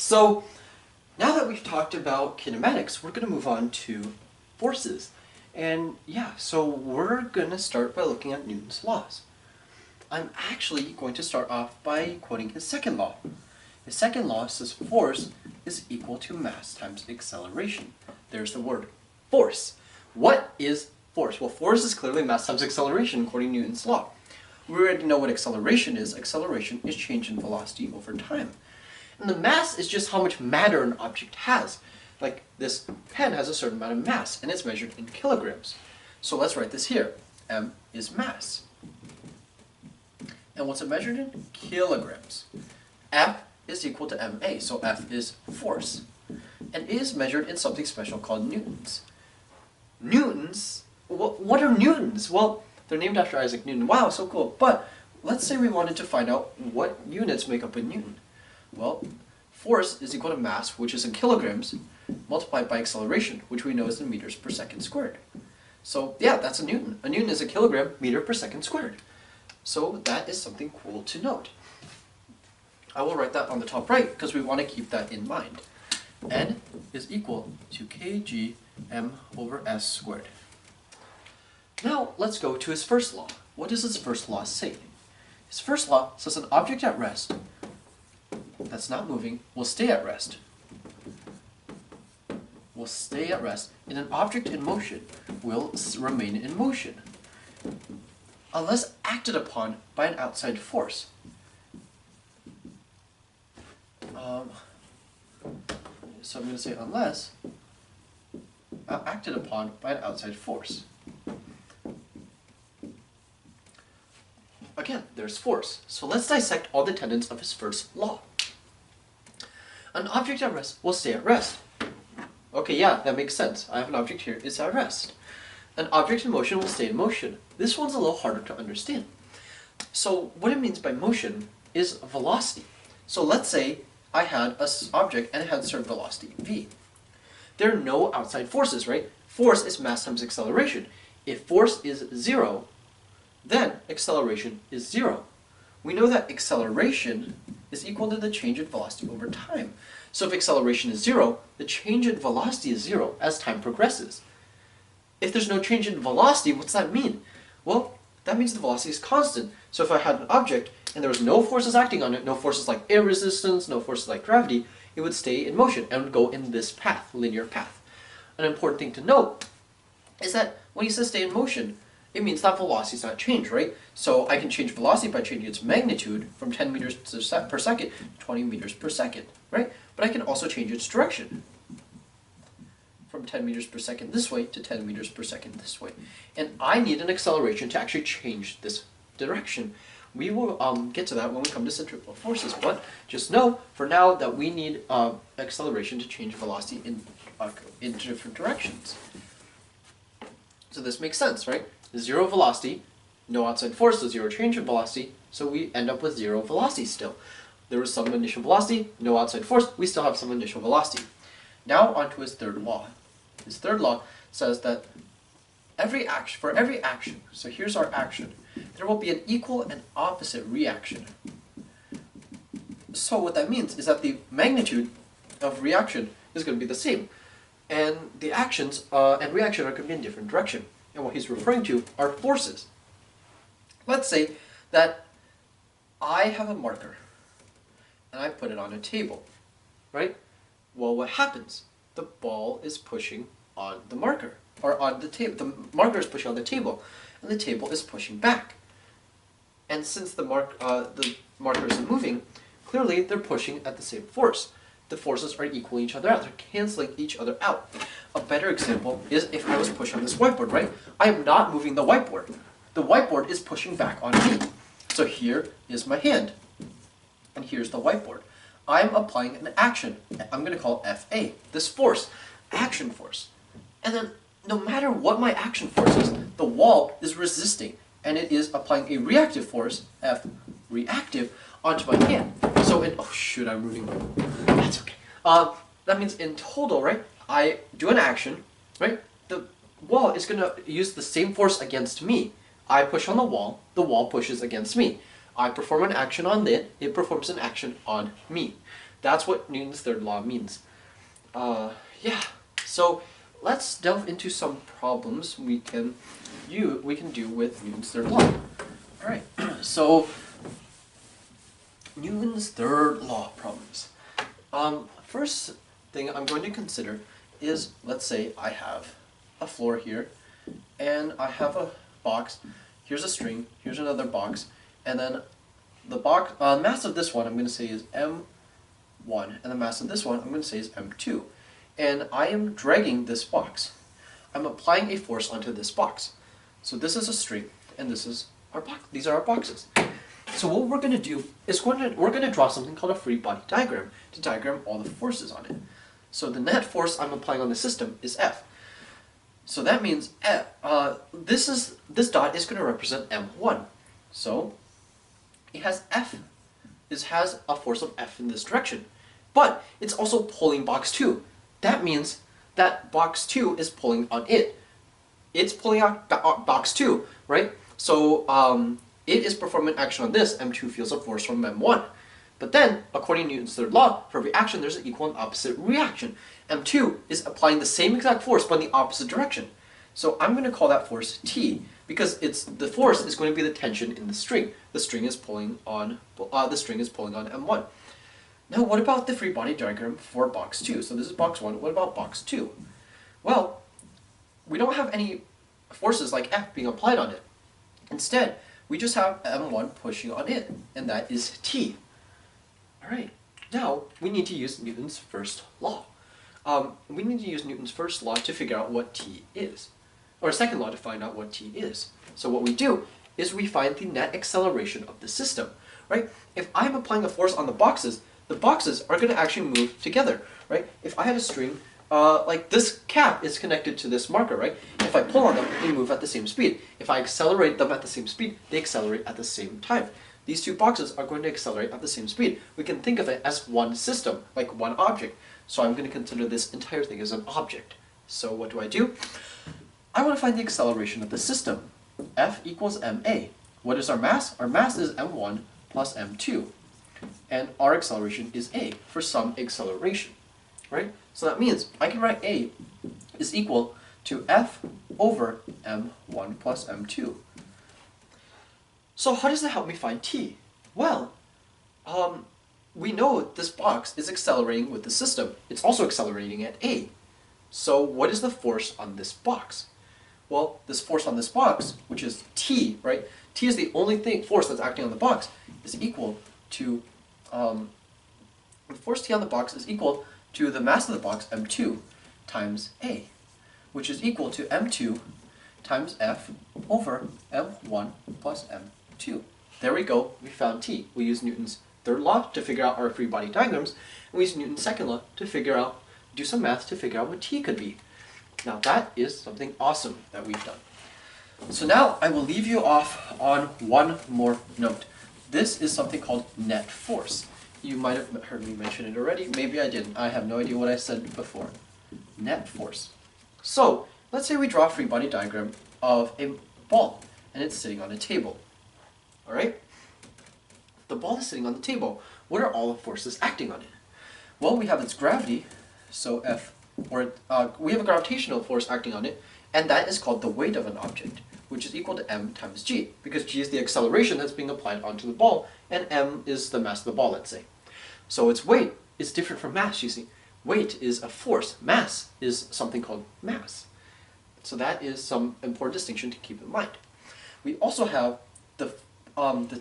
So now that we've talked about kinematics, we're going to move on to forces. And yeah, so we're going to start by looking at Newton's laws. I'm actually going to start off by quoting his second law. His second law says force is equal to mass times acceleration. There's the word force. What is force? Well, force is clearly mass times acceleration according to Newton's law. We already know what acceleration is. Acceleration is change in velocity over time. And the mass is just how much matter an object has. Like this pen has a certain amount of mass, and it's measured in kilograms. So let's write this here. M is mass. And what's it measured in? Kilograms. F is equal to ma, so F is force. And it is measured in something special called newtons. Newtons? What are newtons? Well, they're named after Isaac Newton. Wow, so cool. But let's say we wanted to find out what units make up a newton. Well, force is equal to mass, which is in kilograms, multiplied by acceleration, which we know is in meters per second squared. So yeah, that's a newton. A newton is a kilogram meter per second squared. So that is something cool to note. I will write that on the top right because we want to keep that in mind. N is equal to kg m over s squared. Now let's go to his first law. What does his first law say? His first law says an object at rest that's not moving will stay at rest. Will stay at rest, and an object in motion will remain in motion unless acted upon by an outside force. So I'm going to say unless acted upon by an outside force. Again, there's force. So let's dissect all the tenets of his first law. An object at rest will stay at rest. Okay, yeah, that makes sense. I have an object here, it's at rest. An object in motion will stay in motion. This one's a little harder to understand. So what it means by motion is velocity. So let's say I had an object and it had a certain velocity, v. There are no outside forces, right? Force is mass times acceleration. If force is 0, then acceleration is 0. We know that acceleration is equal to the change in velocity over time. So if acceleration is 0, the change in velocity is 0 as time progresses. If there's no change in velocity, what's that mean? Well, that means the velocity is constant. So if I had an object and there was no forces acting on it, no forces like air resistance, no forces like gravity, it would stay in motion and would go in this path, linear path. An important thing to note is that when he says stay in motion, it means that velocity is not changed, right? So I can change velocity by changing its magnitude from 10 meters per second to 20 meters per second, right? But I can also change its direction from 10 meters per second this way to 10 meters per second this way. And I need an acceleration to actually change this direction. We will get to that when we come to centrifugal forces, but just know for now that we need acceleration to change velocity in different directions. So this makes sense, right? 0 velocity, no outside force, so 0 change in velocity, so we end up with 0 velocity still. There was some initial velocity, no outside force, we still have some initial velocity. Now on to his third law. His third law says that for every action, so here's our action, there will be an equal and opposite reaction. So what that means is that the magnitude of reaction is going to be the same, and the actions and reaction are going to be in different direction. And what he's referring to are forces. Let's say that I have a marker and I put it on a table, right? Well, what happens? The ball is pushing on the marker, or on the table. The marker is pushing on the table, and the table is pushing back. And since the marker isn't moving, clearly they're pushing at the same force. The forces are equaling each other out. They're canceling each other out. A better example is if I was pushing on this whiteboard, right? I am not moving the whiteboard. The whiteboard is pushing back on me. So here is my hand, and here's the whiteboard. I'm applying an action. I'm going to call FA, this force, action force. And then no matter what my action force is, the wall is resisting, and it is applying a reactive force, F, reactive, onto my hand. So oh shoot, I'm moving. That's okay. That means in total, right, I do an action, right? The wall is going to use the same force against me. I push on the wall pushes against me. I perform an action on it performs an action on me. That's what Newton's third law means. Yeah, so let's delve into some problems we can do with Newton's third law. Alright, so Newton's third law problems. First thing I'm going to consider is, let's say I have a floor here, and I have a box, here's a string, here's another box, and then the box, mass of this one I'm going to say is m1, and the mass of this one I'm going to say is m2. And I am dragging this box. I'm applying a force onto this box. So this is a string, and this is our box. These are our boxes. So what we're going to do is we're going to draw something called a free body diagram to diagram all the forces on it. So the net force I'm applying on the system is F. So that means this dot is going to represent M1. So it has F. This has a force of F in this direction. But it's also pulling box 2. That means that box 2 is pulling on it. It's pulling out box 2, right? So it is performing action on this. M2 feels a force from M1. But then, according to Newton's third law, for every action there's an equal and opposite reaction. M2 is applying the same exact force but in the opposite direction. So I'm going to call that force T, because the force is going to be the tension in the string. The string is pulling on M1. Now, what about the free body diagram for box 2? So this is box 1. What about box 2? Well, we don't have any forces like F being applied on it. Instead, we just have M1 pushing on it, and that is T. Alright, now we need to use Newton's first law. We need to use Newton's first law to figure out what T is. Or second law to find out what T is. So what we do is we find the net acceleration of the system. Right? If I'm applying a force on the boxes are going to actually move together. Right? If I had a string, like this cap is connected to this marker, right? If I pull on them, they move at the same speed. If I accelerate them at the same speed, they accelerate at the same time. These two boxes are going to accelerate at the same speed. We can think of it as one system, like one object. So I'm going to consider this entire thing as an object. So what do? I want to find the acceleration of the system. F equals ma. What is our mass? Our mass is m1 plus m2. And our acceleration is a for some acceleration. Right? So that means I can write a is equal to F over m1 plus m2. So how does that help me find T? Well, we know this box is accelerating with the system. It's also accelerating at A. So what is the force on this box? Well, this force on this box, which is T, right? T is the only force that's acting on the box, is equal to, the force T on the box is equal to the mass of the box, m2, times A, which is equal to m2 times F over m1 plus m2. There we go, we found T. We use Newton's third law to figure out our free body diagrams, and we use Newton's second law to do some math to figure out what T could be. Now that is something awesome that we've done. So now I will leave you off on one more note. This is something called net force. You might have heard me mention it already, maybe I didn't. I have no idea what I said before. Net force. So, let's say we draw a free body diagram of a ball, and it's sitting on a table. Alright? The ball is sitting on the table. What are all the forces acting on it? Well, we have its gravity, so F, we have a gravitational force acting on it, and that is called the weight of an object, which is equal to m times g, because g is the acceleration that's being applied onto the ball, and m is the mass of the ball, let's say. So its weight is different from mass, you see. Weight is a force. Mass is something called mass. So that is some important distinction to keep in mind. We also have the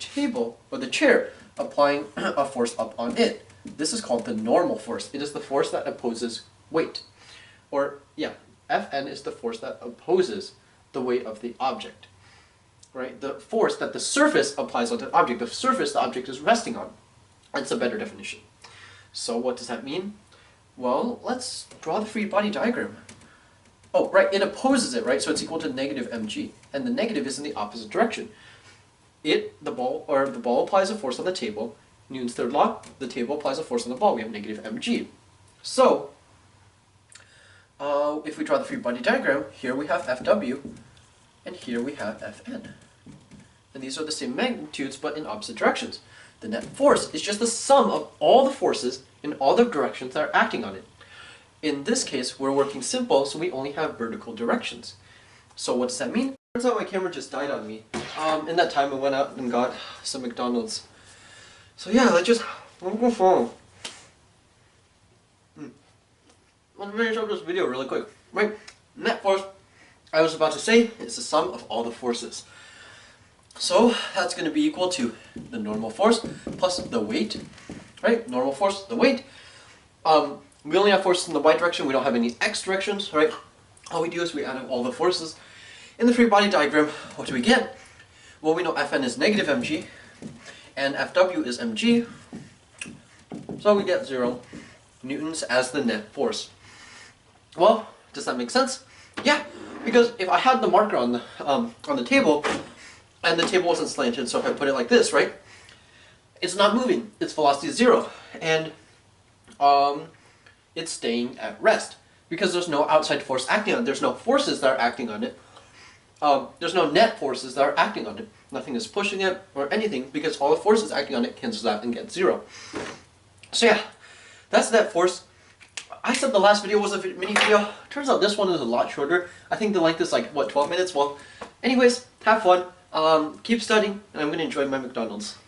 table, or the chair, applying a force up on it. This is called the normal force. It is the force that opposes weight. Or, yeah, Fn is the force that opposes the weight of the object. Right? The force that the surface applies onto the object. The surface the object is resting on. That's a better definition. So what does that mean? Well, let's draw the free body diagram. Oh, right, it opposes it, right? So it's equal to negative mg. And the negative is in the opposite direction. The ball applies a force on the table. Newton's third law, the table applies a force on the ball. We have negative mg. So, if we draw the free body diagram, here we have Fw, and here we have Fn. And these are the same magnitudes, but in opposite directions. The net force is just the sum of all the forces in all the directions that are acting on it. In this case, we're working simple, so we only have vertical directions. So what does that mean? Turns out my camera just died on me. In that time I went out and got some McDonald's. So yeah, let's go phone. Let's finish up this video really quick. Right, net force, I was about to say, is the sum of all the forces. So that's going to be equal to the normal force plus the weight. Right, normal force, the weight. We only have forces in the y direction, we don't have any x directions, right? All we do is we add up all the forces. In the free body diagram, what do we get? Well, we know Fn is negative mg, and Fw is mg, so we get 0 newtons as the net force. Well, does that make sense? Yeah, because if I had the marker on the table, and the table wasn't slanted, so if I put it like this, right? It's not moving, its velocity is 0, and it's staying at rest because there's no outside force acting on it. There's no forces that are acting on it. There's no net forces that are acting on it. Nothing is pushing it or anything because all the forces acting on it cancels out and get 0. So yeah, that's net force. I said the last video was a mini video. Turns out this one is a lot shorter. I think the length is like, what, 12 minutes? Well, anyways, have fun. Keep studying, and I'm going to enjoy my McDonald's.